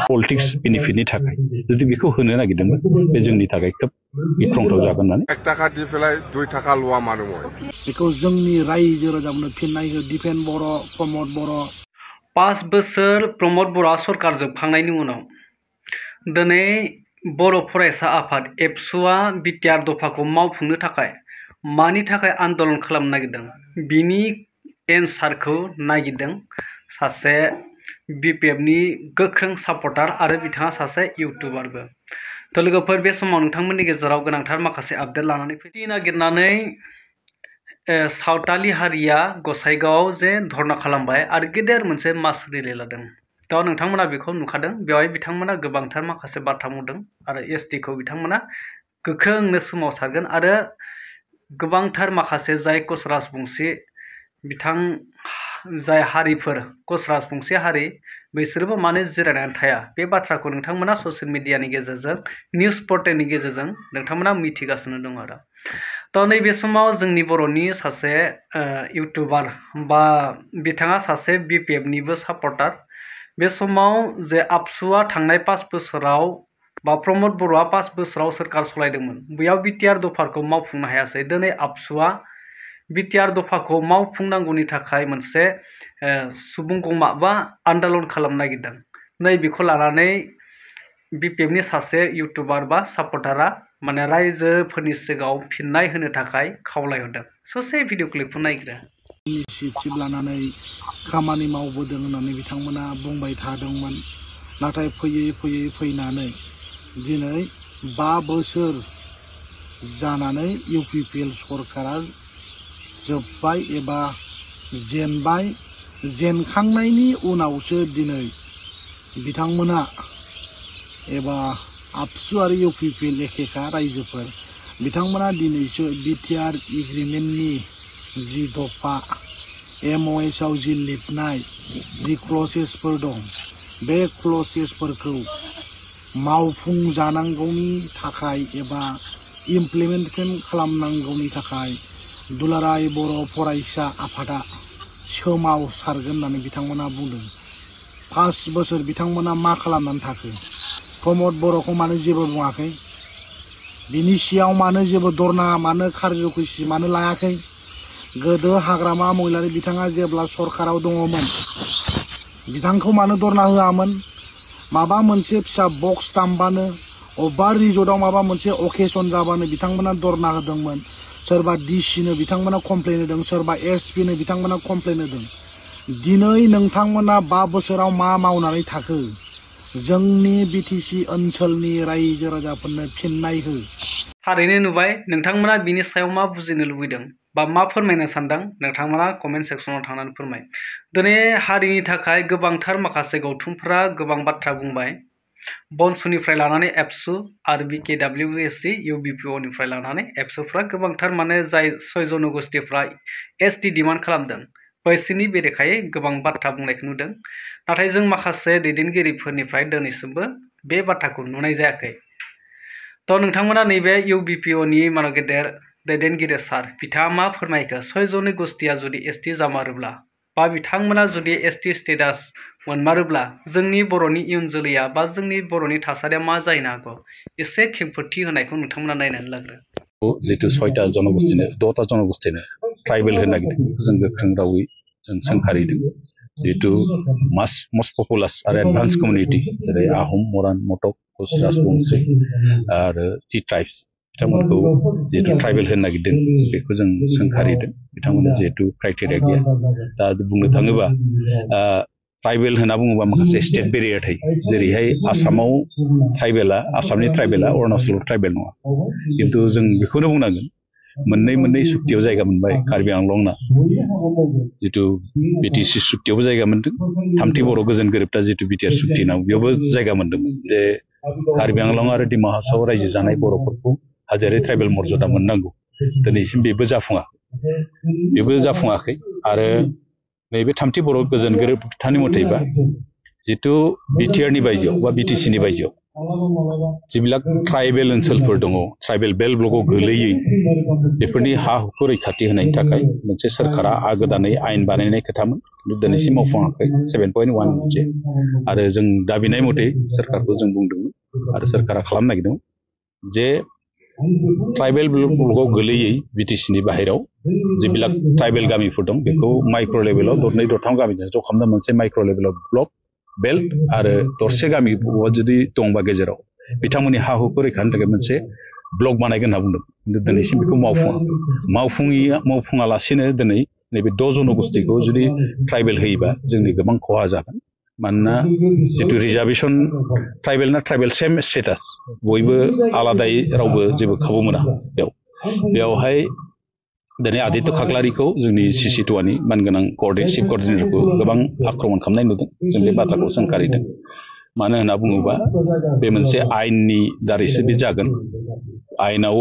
politics बेनिफिटनि थाखाय जुदि बेखौ होनो नागिरदोंमोन बे जोंनि थाखाय खोब गिख्रंथाव जागोन होननानै 1 टाका दिफेलाय 2 टाका लुवा मानो बेखौ जोंनि रायजो राजानो फिननाय हो दिपेन बर' प्रमद बर' 5 बोसोर प्रमद बर'आ सरकार जोबखांनायनि उनाव दिनै बर' फरायसा आफाद एबसुआ बिटिआर दफाखौ मावफुंनो थाखाय मानि थाखाय आन्दोलन खालामनो नागिरदों बिनि एन्सारखौ नागिरदों सासे बिपिएफनि गोख्रों सापर्टार आरो बिथाङा सासे इउटुबारबो तो लोगोफोर बे समाव नोंथांमोननि गेजेराव गोनांथार माखासे आपडेट लानानै फैदों नागिरनानै सावताली हारिया गसाइगावआव जे धरना खालामबाय आरो गेदेर मोनसे मास रिले लादों तो नोंथांमोना बेखौ नुखादों बेवहाय बिथांमोना गोबांथार माखासे बाथ्रा बुंदों आरो एसटिखौ बिथांमोना गोख्रोंनो सोमावसारगोन आरो गोबांथार माखासे जाय कच राजबंशी बिथां जाय हारिफोर कच राजबंशी हारि बिसोरबो माने जिरायनानै थाया बे बाथ्राखौ नोंथांमोना ससियेल मिडियानि गेजेरजों निउस पर्टेलनि गेजेरजों नोंथांमोना मिथिगासिनो दं आरो तो नैबे समाव जोंनि बर'नि सासे इउटुबार बा बिथाङा सासे बिपिएफनिबो सापर्टार बे समाव जे आबसुआ थांनाय 5 बोसोराव बा प्रमद बर'आ 5 बोसोराव सोरखार सलायदोंमोन बेयाव बिटिआर दफाखौ मावफुंनो हायासै दिनै आबसुआ बिटिआर दफाखौ मावफुंनांगौनि थाखाय मोनसे सुबुं गमा बा आन्दोलन खालामनो नागिरदों नै बेखौ लानानै बिपिएफनि सासे इउटुबार बा सापर्टारा माने रायजोफोरनि सिगाङाव फिननाय होनो थाखाय खावलायहरदों ससे भिडिअ क्लिपखौ नायग्रो इनिसिएटिभ लानानै खामानि मावबोदों होननानै बिथांमोना बुंबाय थादोंमोन नाथाय फैयै फैनानै दिनै 5 बोसोर जानानै इउपिपिएल सरकारा जोबबाय एबा जेनबाय जेनखांनायनि उनावसो दिनै बिथांमोना एबा आबसु आरो इउपिपिएल एखेखा रायजोफोर बिथांमोना दिनैसो बिटिआर एग्रिमेन्टनि जि दफा एमअएसआव जि लिरनाय जि क्लसेसफोर दं बे क्लसेसफोरखौ मावफुंजानांगौनि थाखाय एबा इमप्लिमेन्टेसन खालामनांगौनि थाखाय दुलाराय बर' फरायसा आफादा सोमावसारगोन होननानै बिथांमोना बुंदों 5 बोसोर बिथांमोना मा खालामनानै थाखो प्रमद बर'खौ मानो जेबो बुङाखै बिनि सियाव मानो जेबो धरना मानो खारज'खुसि मानो लायाखै गोदो हाग्रामा महिलारि बिथाङा जेब्ला सरकाराव दङमोन बिथांखौ मानो धरना होआमोन माबा मोनसे फिसा बक्स दामबानो अबा रिजर्टआव माबा मोनसे अकेशन जाबानो बिथांमोना धरना होदोंमोन सोरबा डिसिनो बिथांमोना कमप्लेन होदों सोरबा एसपिनो बिथांमोना कमप्लेन होदों दिनै नोंथांमोना 5 बोसोराव मा मावनानै थाखो जोंनि बिटिसि ओनसोलनि रायजो राजाफोरनो फिननाय हो थारैनो नुबाय नोंथांमोना बिनि सायाव मा बुजिनो लुबैदों बा मा फोरमायनो सानदों नोंथांमोना कमेन्ट सेक्सनाव थांनानै फोरमाय दिनै हारिनि थाखाय गोबांथार माखासे गौथुमफोरा गोबां बाथ्रा बुंबाय बनसुनिफ्राय लानानै एबसु आरो बिकेडब्लिउएससि इउबिपिअनिफ्राय लानानै एबसुफ्रा गोबांथार माने जाय 6 जनगोष्ठीफ्रा एसटि डिमान्ड खालामदों बैसोरनि बेरेखायै गोबां बाथ्रा बुंनायखौ नुदों नाथाय जों माखासे दैदेनगिरिफोरनिफ्राय दिनैसिमबो बे बाथ्राखौ नुनाय जायाखै तो नोंथांमोना नैबे इउबिपिअनि माने गेदेर दैदेनगिरि सार बिथाङा मा फोरमायखो 6 जनगोष्ठीया जुदि एसटि जामारोब्ला बा बिथांमोना जुदि एसटि स्टेटास मोनमारोब्ला जोंनि बर'नि इयुन जोलैया बा जोंनि बर'नि थासारिया मा जाहैनो हागौ एसे खेंफोरथि होनायखौ नोंथांमोना नायनानै लाग्रो जितु 6टा जनगोष्ठीनो 6टा जनगोष्ठीनो ट्राइबेल होनो नागिरदों जों गोख्रों रावै जों सोंखारिदों जितु मस्ट पपुलास आरो एडभान्स कमिउनिटि जेरै आहम मरान मटक कच राजबंशी आरो टि ट्राइब्स बिथांमोनखौ जितु ट्राइबेल होनो नागिरदों बेखौ जों सोंखारिदों बिथांमोना जिहेतु क्राइटेरिया गैया दा बुंनो थाङोबा ट्राइबेल होनना बुङोबा माखासे स्टेट बेरियार थायो जेरैहाय आसामाव आसामनि ट्राइबेला अरुणाचलाव ट्राइबेल नङा खिन्थु जों बेखौनो बुंनांगोन मोननै सुक्तियाव जायगा मोनबाय कार्बि आंलंना जितु बिटिसि सुक्तियावबो जायगा मोनदों थामथि बर' गोजोन गोरोबथा जितु बिटिआर सुक्ति नाव बेयावबो जायगा मोनदोंमोन जे कार्बि आंलं आरो डिमा हासाव रायजो जानाय बर'फोरखौ हाजोआरि ट्राइबेल मर्यादा मोननांगौ दिनैसिम बेबो जाफुङाखै आरो नैबे थामथि बर' गोजोन गोरोबथानि मथेबा जितु बिटिआरनि बायजोआव बा बिटिसिनि बायजोआव जिबिलाक ट्राइबेल ओनसोलफोर दङ ट्राइबेल बेल्ट ब्लकआव गोलैयै बेफोरनि हा हुखौ रैखाथि होनायनि थाखाय मोनसे सोरखारा गोदानै आयेन बानायनाय खोथामोन खिन्थु दिनैसिम मावफुङाखै 7.1 मोनसे आरो जों दाबिनाय मथे सोरखारखौ जों बुंदोंमोन आरो सोरखारा खालामनो नागिरदोंमोन जे ट्राइबेल ब्लकआव गोलैयै बिटिसिनि बाहेराव जिबिलाक ट्राइबेल गामिफोर दं बेखौ माइक्र' लेभेलाव दरनै दरथाम गामिजों ज' खालामना मोनसे माइक्र' लेभेलाव ब्लक बेल्ट आरो दरसे गामि जुदि दंबा गेजेराव बिथांमोननि हा हुखौ रैखानि थाखाय मोनसे ब्लक बानायगोन होनना बुंदों खिन्थु दिनैसिम बेखौ मावफुङालासिनो दिनै नैबे 10 जनगोष्ठीखौ जुदि ट्राइबेल होयोबा जोंनि गोबां खहा जागोन मानोना जितु रिजार्भेसन ट्राइबेलना ट्राइबेल सेम स्टेटास बयबो आलादायै रावबो जेबो खाबु मोना बेयावहाय दिनै आदित्य खाख्लारिखौ जोंनि CC2नि मानगोनां चिफ कर्डिनेटरखौ गोबां आक्रमण खालामनाय नुदों जों बे बाथ्राखौ सोंखारिदों मानो होनना बुङोबा बे मोनसे आयेननि दारैसो बे जागोन आयेनाव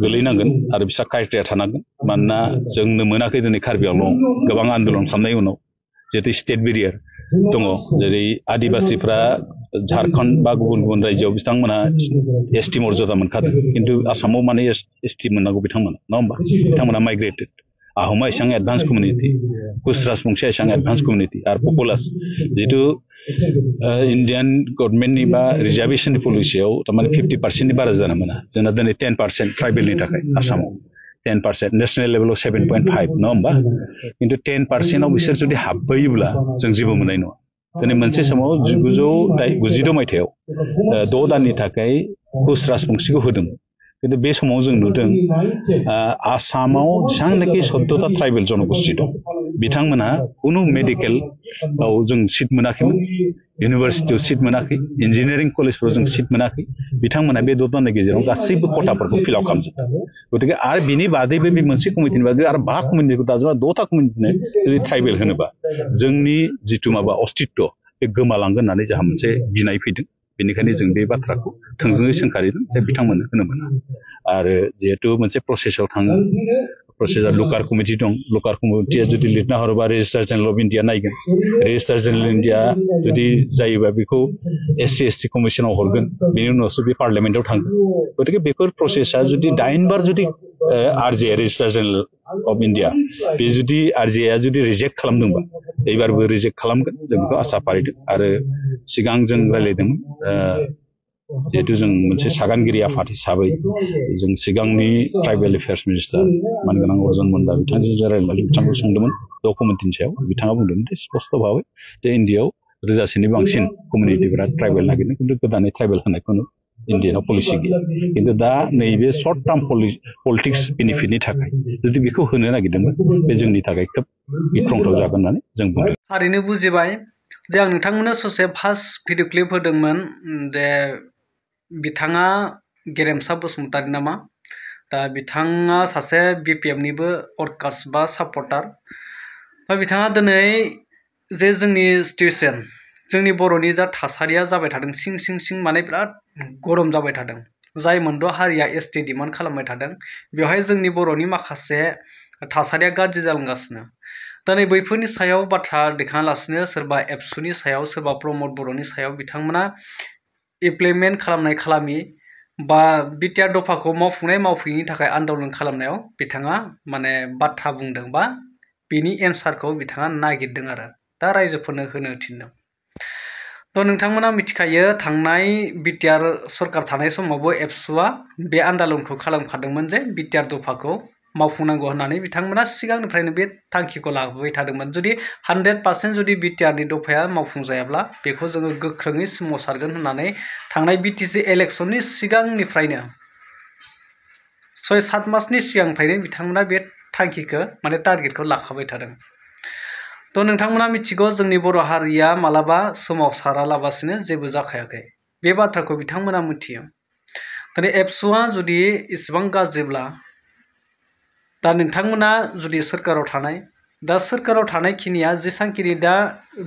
गोलैनांगोन आरो बिसा क्राइटेरिया थानांगोन मानोना जोंनो मोनाखै दिनै कार्बि आंलं गोबां आन्दोलन खालामनायनि उनाव जिहेतु स्टेट बेरियार दङ जेरै आदिबासिफ्रा झारखन्ड बा गुबुन गुबुन रायजोआव बिथांमोना ST मर्यादा मोनखादों खिन्थु आसामाव माने ST मोननांगौ बिथांमोना नङा होमबा बिथांमोना माइग्रेटेड आहमा एसां एडभान्स कमिउनिटि कुच राजबंशिया एसां एडभान्स कमिउनिटि आरो पपुलास जितु इन्डियान गभर्नमेन्टनि बा रिजार्भेसननि पलिसियाव थारमाने 50% बारा जानो मोना जोंना दिनै 10% ट्राइबेलनि थाखाय आसामाव 10% नेशनेल लेभेलाव 7.5 नङा होमबा खिन्थु 10%आव बिसोर जुदि हाबबोयोब्ला जों जेबो मोननाय नङा दिनै मोनसे समाव 1992 मायथाइयाव 6 दाननि थाखाय कुच राजबंशिखौ होदों खिन्थु बे समाव जों नुदों आसामाव जेसांनाखि 14टा ट्राइबेल जनगोष्ठी दं बिथांमोना खुनु मेडिकेलाव जों सिट मोनाखैमोन इउनिभार्सिटियाव सिट मोनाखै इन्जिनियारिं कलेजफोराव जों सिट मोनाखै बिथांमोना बे 6 दाननि गेजेराव गासैबो खथाफोरखौ फिलआप खालामजोबदों गतिके आरो बिनि बादैबो बे मोनसे कमिटिनि बादै आरो 5 कमिटिखौ दाजोबा 6टा कमिटिनो जुदि ट्राइबेल होनोबा जोंनि जितु माबा अस्तित्व बे गोमालांगोन होननानै जोंहा मोनसे गिनाय फैदों बेनिखायनो जों बे बाथ्राखौ थोंजोङै सोंखारिदों जे बिथांमोननो होनो मोना आरो जिहेतु मोनसे प्रसेसआव थाङो प्रसेसआ लुकार कमिटि दं लुकार कमिटिया जुदि लिरना हरोबा रेजिस्टार जेनेरेल अफ इन्डिया नायगोन रेजिस्टार जेनेरेल इन्डिया जुदि जायोबा बेखौ SC/ST कमिसनाव हरगोन बेनि उनावसो बे पार्लियामेन्टआव थांगोन गतिके बेफोर प्रसेसआ जुदि 8 बार जुदि RJ registrar general of India बे जुदि RJआ जुदि रिजेक्ट खालामदोंबा एबारबो रिजेक्ट खालामगोन जों बेखौ आसा फारिदों आरो सिगां जों रायलायदोंमोन जिहेतु जों मोनसे सागानगिरि आफाद हिसाबै जों सिगांनि ट्राइबेल एफेयार्स मिनिस्टार मानगोनां अर्जुन मुन्डा बिथांजों रायलायनानै बिथांखौ सोंदोंमोन कमिटिनि सायाव बिथाङा बुंदोंमोन दे स्पष्ट भाबै जे इन्डियाआव 1000 बांसिन कमिउनिटिफोरा ट्राइबेल नागिरदों खिन्थु गोदानै ट्राइबेल होनायखौनो इन्डियानाव पलिसि गैया खिन्थु दा नैबे सर्ट टार्म पलिटिक्स बेनिफिटनि थाखाय जुदि बेखौ होनो नागिरदोंमोन बे जोंनि थाखाय खोब गिख्रंथाव जागोन होननानै जों बुंदों थारैनो बुजिबाय जे आं नोंथांमोननो ससे फार्स्ट भिडिअ क्लिप होदोंमोन जे बिथाङा गेरेमसा बसुमतारी नामा दा बिथाङा सासे BPFनिबो वर्कार्स बा सापर्टार दा बिथाङा दिनै जे जोंनि सिचुएसन जोंनि बर'नि जा थासारिया जाबाय थादों सिं माने बिराद गरम जाबाय थादों जाय मोनद' हारिया ST डिमान्ड खालामबाय थादों बेवहाय जोंनि बर'नि माखासे थासारिया गाज्रि जालांगासिनो दा नै बैफोरनि सायाव बाथ्रा दैखाङालासिनो सोरबा एबसुनि सायाव सोरबा प्रमद बर'नि सायाव बिथांमोना इमप्लिमेन्ट खालामनाय खालामि बा बिटिआर दफाखौ मावफुङैनि थाखाय आन्दोलन खालामनायाव बिथाङा माने बाथ्रा बुंदों बा बिनि एन्सारखौ बिथाङा नागिरदों आरो दा रायजोफोरनो होनो थिनदों थ' नोंथांमोना मिथिखायो थांनाय बिटिआर सरकार थानाय समावबो एबसुआ बे आन्दोलनखौ खालामखादोंमोन जे बिटिआर दफाखौ मावफुंनांगौ होननानै बिथांमोना सिगांनिफ्रायनो बे थांखिखौ लाबोबाय थादोंमोन जुदि 100% जुदि बिटिआरनि दफाया मावफुंजायाब्ला बेखौ जोङो गोख्रोङै सोमावसारगोन होननानै थांनाय BTC इलेक्सननि सिगांनिफ्रायनो 6-7 मासनि सिगांनिफ्रायनो बिथांमोना बे थांखिखौ माने टारगेटखौ लाखाबाय थादों थ' नोंथांमोना मिथिगौ जोंनि बर' हारिया मालाबा सोमावसारालाबासिनो जेबो जाखायाखै बे बाथ्राखौ बिथांमोना मिथियो दिनै एबसुआ जुदि इसेबां गाज्रिब्ला दा नोंथांमोना जुदि सोरखाराव थानाय दा सोरखाराव थानाय खिनिया जेसांखिनि दा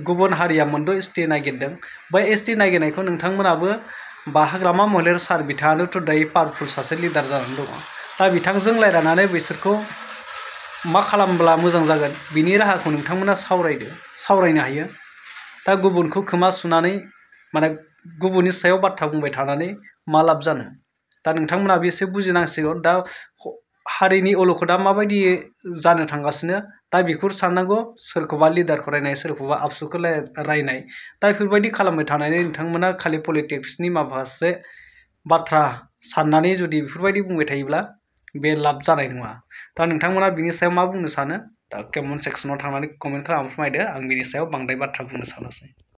गुबुन हारिया मोनद' ST नागिरदों बै ST नागिरनायखौ नोंथांमोनाबो बा हाग्रामा महिलारि सार बिथाङानोथ' दायो पावारफुल सासे लिडार जानानै दङ दा बिथांजों रायलायनानै बिसोरखौ मा खालामब्ला मोजां जागोन बिनि राहाखौ नोंथांमोना सावरायनो हायो दा गुबुनखौ खोमा सुनानै माने गुबुननि सायाव बाथ्रा बुंबाय थानानै मा लाब जानो दा नोंथांमोनाबो एसे बुजिनांसिगौ दा हारिनि अलखदा माबायदि जानो थांगासिनो दा बेखौ साननांगौ सोरखौबा लिडारखौ रायनाय सोरखौबा आबसुखौ रायनाय दा बेफोरबायदि खालामबाय थानानै नोंथांमोना खालि पलिटिक्सनि माखासे बाथ्रा साननानै जुदि बेफोरबायदि बुंबाय थायोब्ला बे लाब जानाय नङा दा नोंथांमोना बिनि सायाव मा बुंनो सानो दा कमेन्ट सेक्सनाव थांनानै कमेन्ट खालामना फोरमायदो आं बिनि सायाव बांद्राय बाथ्रा बुंनो सानासै